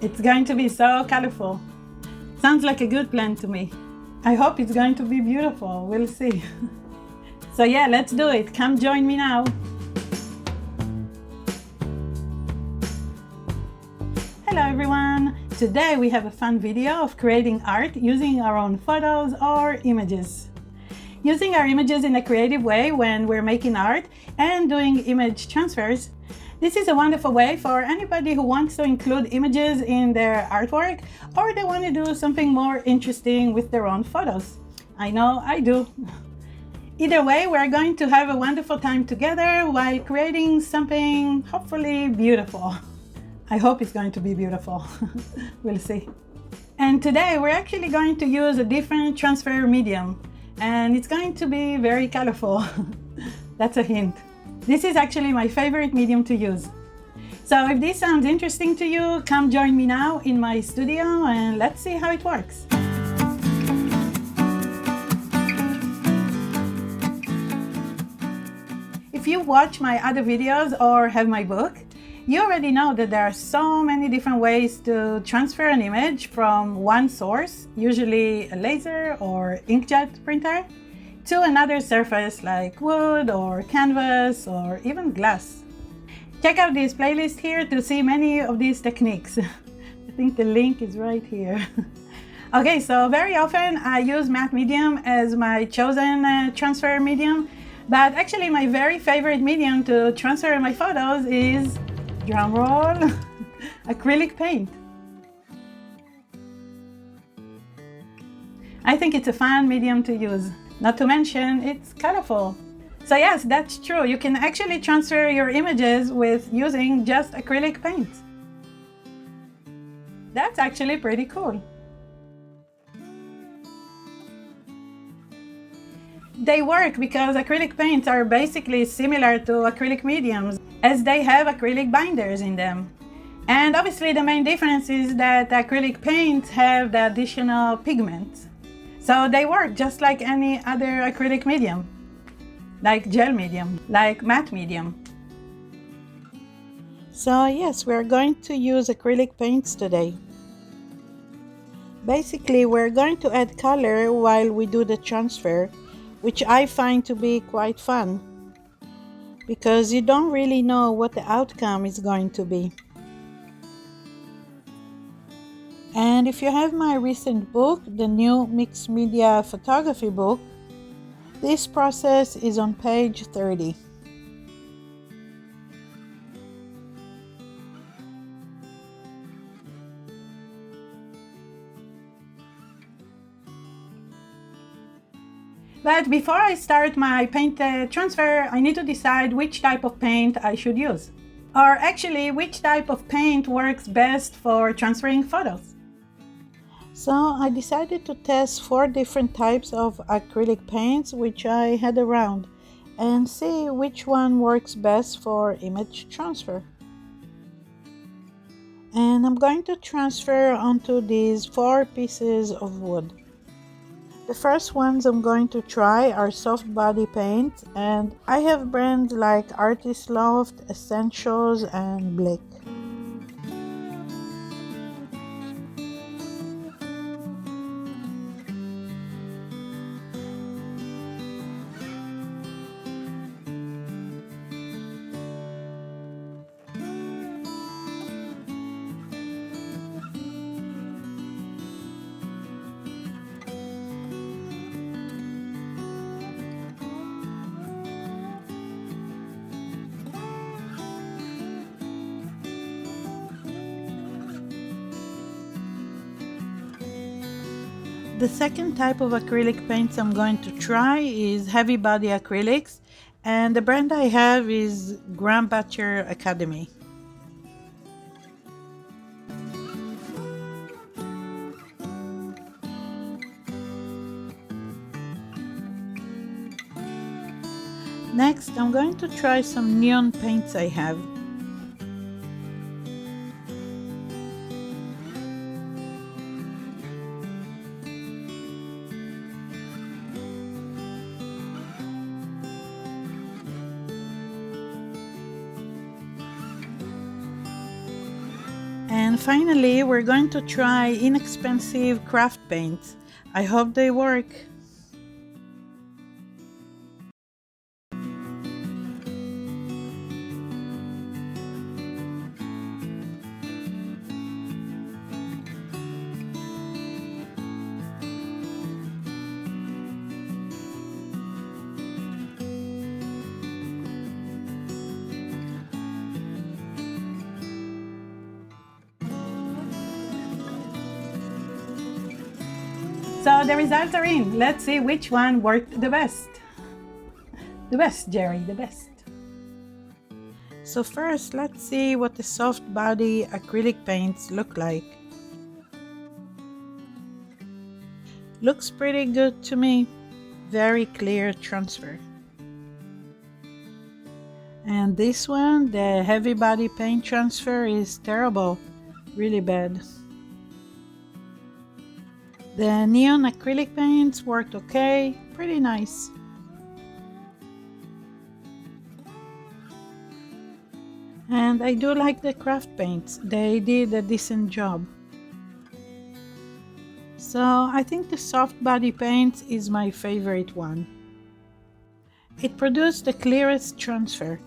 It's going to be so colorful. Sounds like a good plan to me. I hope it's going to be beautiful. We'll see. So yeah, let's do it. Come join me now. Hello everyone! Today we have a fun video of creating art using our own photos or images. Using our images in a creative way when we're making art and doing image transfers, this is a wonderful way for anybody who wants to include images in their artwork or they want to do something more interesting with their own photos. I know I do. Either way, we're going to have a wonderful time together while creating something hopefully beautiful. I hope it's going to be beautiful. We'll see. And today we're actually going to use a different transfer medium, and it's going to be very colorful. That's a hint. This is actually my favorite medium to use. So if this sounds interesting to you, come join me now in my studio and let's see how it works. If you watch my other videos or have my book, you already know that there are so many different ways to transfer an image from one source, usually a laser or inkjet printer, to another surface like wood or canvas or even glass. Check out this playlist here to see many of these techniques. I think the link is right here. Okay, so very often I use matte medium as my chosen transfer medium, but actually my very favorite medium to transfer my photos is, drum roll, acrylic paint. I think it's a fun medium to use. Not to mention, it's colorful. So yes, that's true. You can actually transfer your images with using just acrylic paint. That's actually pretty cool. They work because acrylic paints are basically similar to acrylic mediums, as they have acrylic binders in them. And obviously the main difference is that acrylic paints have the additional pigment. So they work just like any other acrylic medium, like gel medium, like matte medium. So yes, we're going to use acrylic paints today. Basically, we're going to add color while we do the transfer, which I find to be quite fun, because you don't really know what the outcome is going to be. And if you have my recent book, the new mixed media photography book, this process is on page 30. But before I start my paint transfer, I need to decide which type of paint I should use. Or actually, which type of paint works best for transferring photos. So I decided to test 4 different types of acrylic paints which I had around and see which one works best for image transfer. And I'm going to transfer onto these 4 pieces of wood. The first ones I'm going to try are soft body paints, and I have brands like Artist Loft, Essentials, and Blick. The second type of acrylic paints I'm going to try is heavy body acrylics, and the brand I have is Graham Butcher Academy. Next, I'm going to try some neon paints I have. And And finally, we're going to try inexpensive craft paints. I hope they work. So the results are in. Let's see which one worked the best. The best, Jerry, the best. So first, let's see what the soft body acrylic paints look like. Looks pretty good to me. Very clear transfer. And this one, the heavy body paint transfer, is terrible. Really bad. The neon acrylic paints worked okay, pretty nice. And I do like the craft paints, they did a decent job. So I think the soft body paint is my favorite one. It produced the clearest transfer.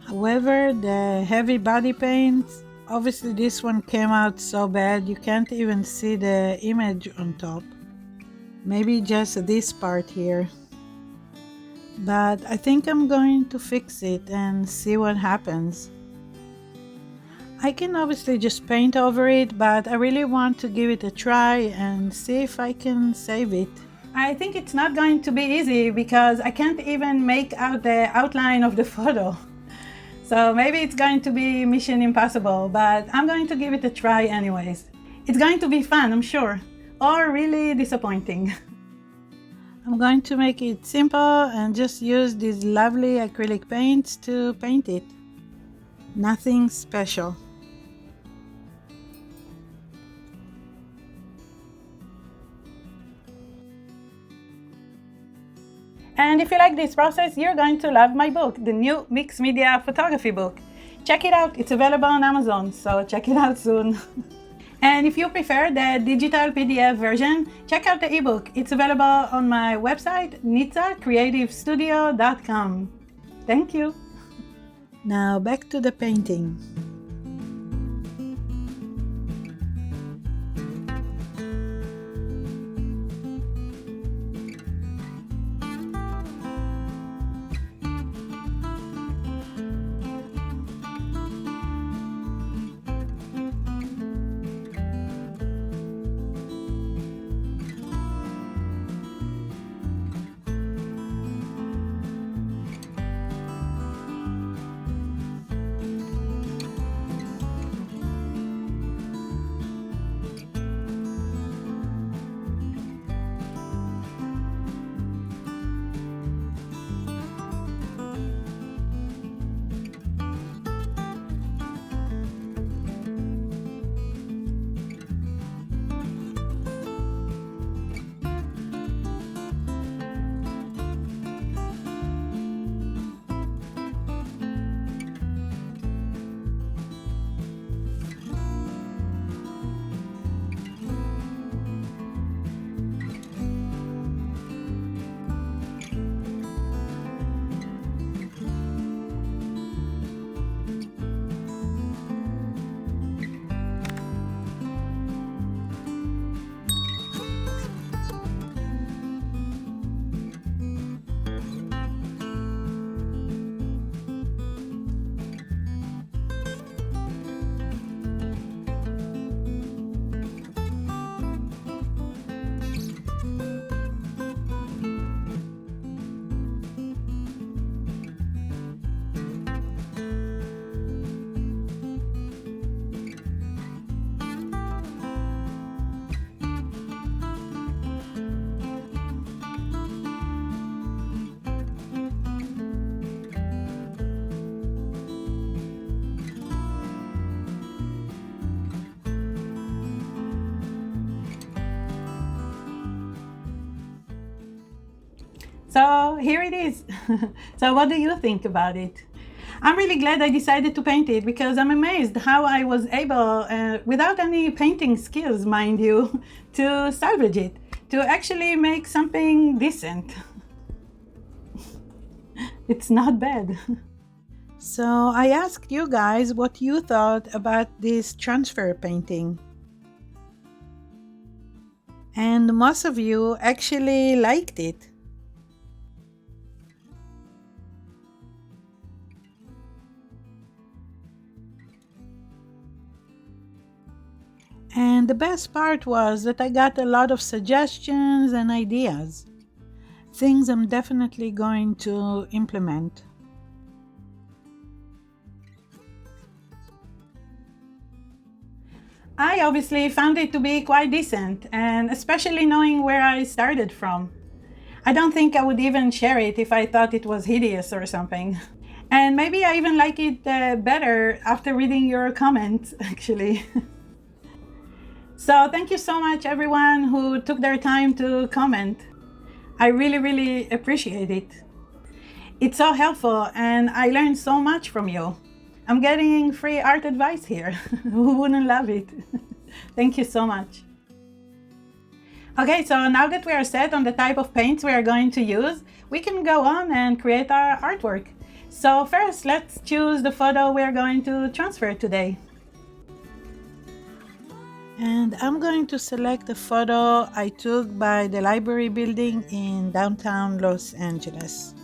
However, the heavy body paints, obviously this one came out so bad you can't even see the image on top. Maybe just this part here. But I think I'm going to fix it and see what happens. I can obviously just paint over it, but I really want to give it a try and see if I can save it. I think it's not going to be easy because I can't even make out the outline of the photo. So maybe it's going to be mission impossible, but I'm going to give it a try anyways. It's going to be fun, I'm sure, or really disappointing. I'm going to make it simple and just use these lovely acrylic paints to paint it. Nothing special. And if you like this process, you're going to love my book, the new mixed media photography book. Check it out, it's available on Amazon, so check it out soon. And if you prefer the digital PDF version, check out the ebook. It's available on my website, nitsacreativestudio.com. Thank you. Now back to the painting. So here it is. So what do you think about it? I'm really glad I decided to paint it because I'm amazed how I was able, without any painting skills, mind you, to salvage it, to actually make something decent. It's not bad. So I asked you guys what you thought about this transfer painting. And most of you actually liked it. And the best part was that I got a lot of suggestions and ideas. Things I'm definitely going to implement. I obviously found it to be quite decent, and especially knowing where I started from. I don't think I would even share it if I thought it was hideous or something. And maybe I even like it better after reading your comments, actually. So thank you so much everyone who took their time to comment. I really appreciate it. It's so helpful and I learned so much from you. I'm getting free art advice here. Who wouldn't love it? Thank you so much. Okay, so now that we are set on the type of paints we are going to use, we can go on and create our artwork. So first, let's choose the photo we are going to transfer today. And I'm going to select a photo I took by the library building in downtown Los Angeles.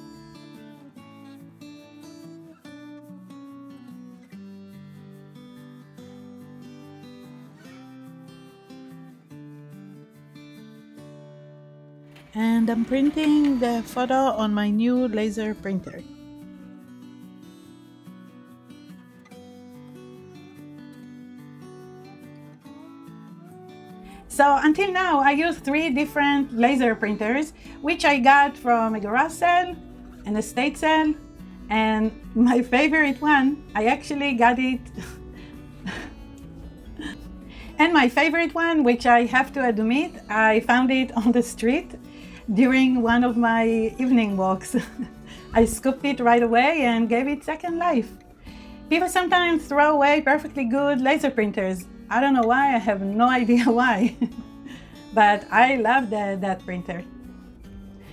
And I'm printing the photo on my new laser printer. So until now, I used 3 different laser printers, which I got from a garage sale, an estate sale, and my favorite one, I actually got it. And my favorite one, which I have to admit, I found it on the street during one of my evening walks. I scooped it right away and gave it second life. People sometimes throw away perfectly good laser printers. I don't know why, I have no idea why. But I love that printer.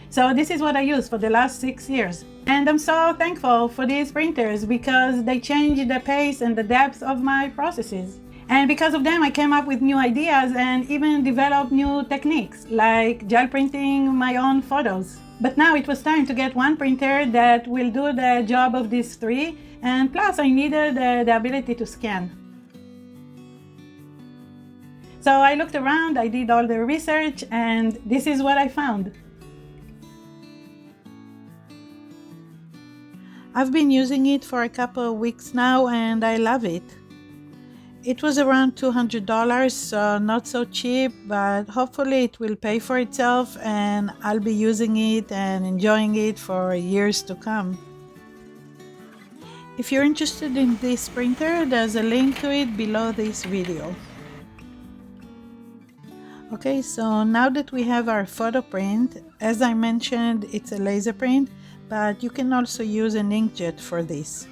So this is what I use for the last 6 years. And I'm so thankful for these printers because they change the pace and the depth of my processes. And because of them, I came up with new ideas and even developed new techniques, like gel printing my own photos. But now it was time to get one printer that will do the job of these 3, and plus I needed the ability to scan. So I looked around, I did all the research, and this is what I found. I've been using it for a couple of weeks now and I love it. It was around $200, so not so cheap, but hopefully it will pay for itself and I'll be using it and enjoying it for years to come. If you're interested in this printer, there's a link to it below this video. Okay, so now that we have our photo print, as I mentioned, it's a laser print, but you can also use an inkjet for this.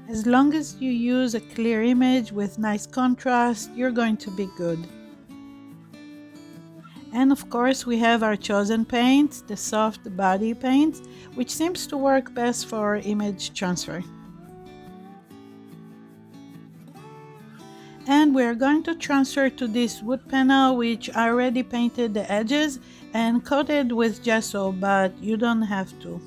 As long as you use a clear image with nice contrast, you're going to be good. And of course we have our chosen paints, the soft body paints, which seems to work best for image transfer. And we're going to transfer to this wood panel, which I already painted the edges and coated with gesso, but you don't have to.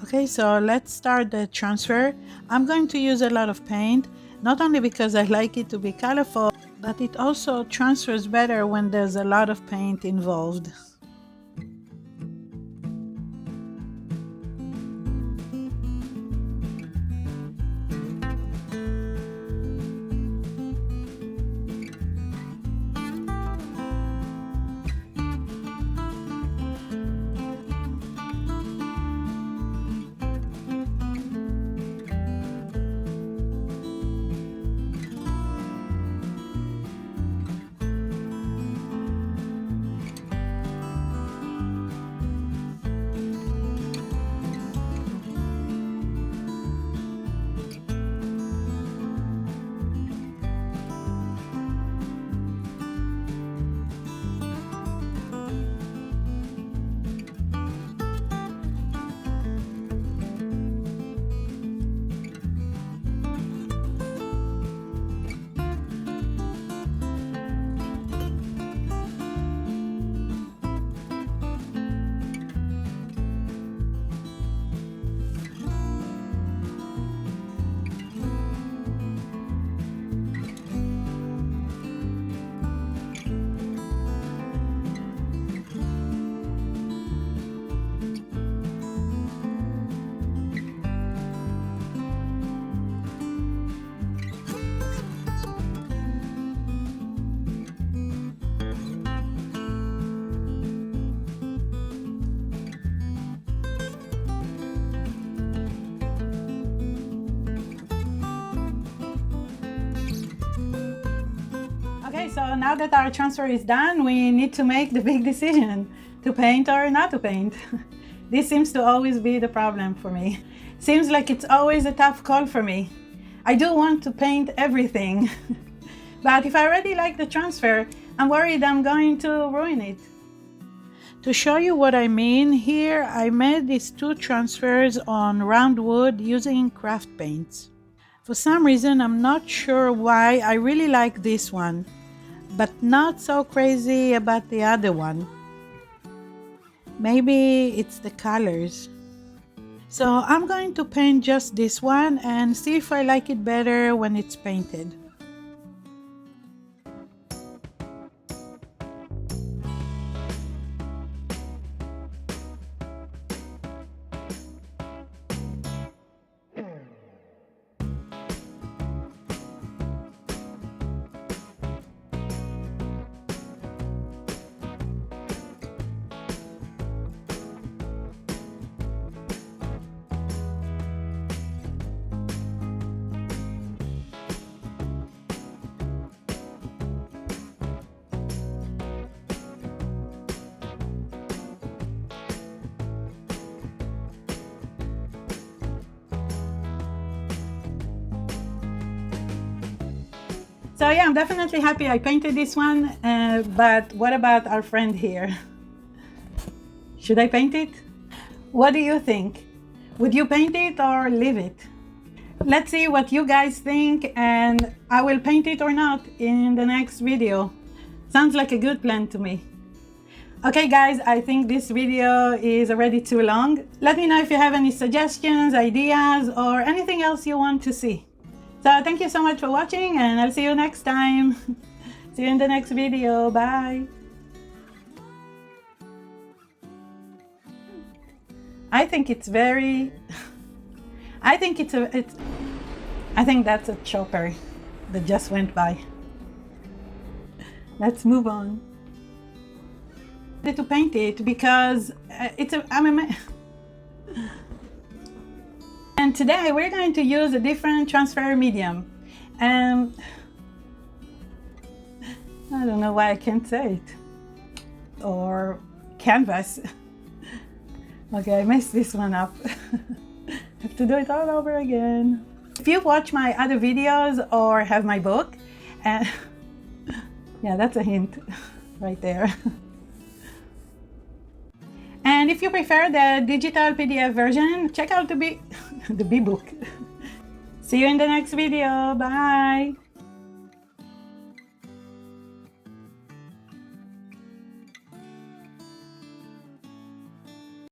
Okay, so let's start the transfer. I'm going to use a lot of paint, not only because I like it to be colorful, but it also transfers better when there's a lot of paint involved. Okay, so now that our transfer is done, we need to make the big decision to paint or not to paint. This seems to always be the problem for me. Seems like it's always a tough call for me. I do want to paint everything, but if I already like the transfer, I'm worried I'm going to ruin it. To show you what I mean, here I made these two transfers on round wood using craft paints. For some reason, I'm not sure why, I really like this one, but not so crazy about the other one. Maybe it's the colors. So I'm going to paint just this one and see if I like it better when it's painted. So yeah, I'm definitely happy I painted this one, but what about our friend here? Should I paint it? What do you think? Would you paint it or leave it? Let's see what you guys think, and I will paint it or not in the next video. Sounds like a good plan to me. Okay guys, I think this video is already too long. Let me know if you have any suggestions, ideas, or anything else you want to see. So thank you so much for watching, and I'll see you next time. See you in the next video. Bye. I think it's very... I think that's a chopper that just went by. Let's move on. I wanted to paint it because and today we're going to use a different transfer medium, and I don't know why I can't say it, or canvas. Okay, I messed this one up. Have to do it all over again. If you watch my other videos or have my book, and yeah, that's a hint right there. And if you prefer the digital PDF version, check out the B-book. See you in the next video. Bye.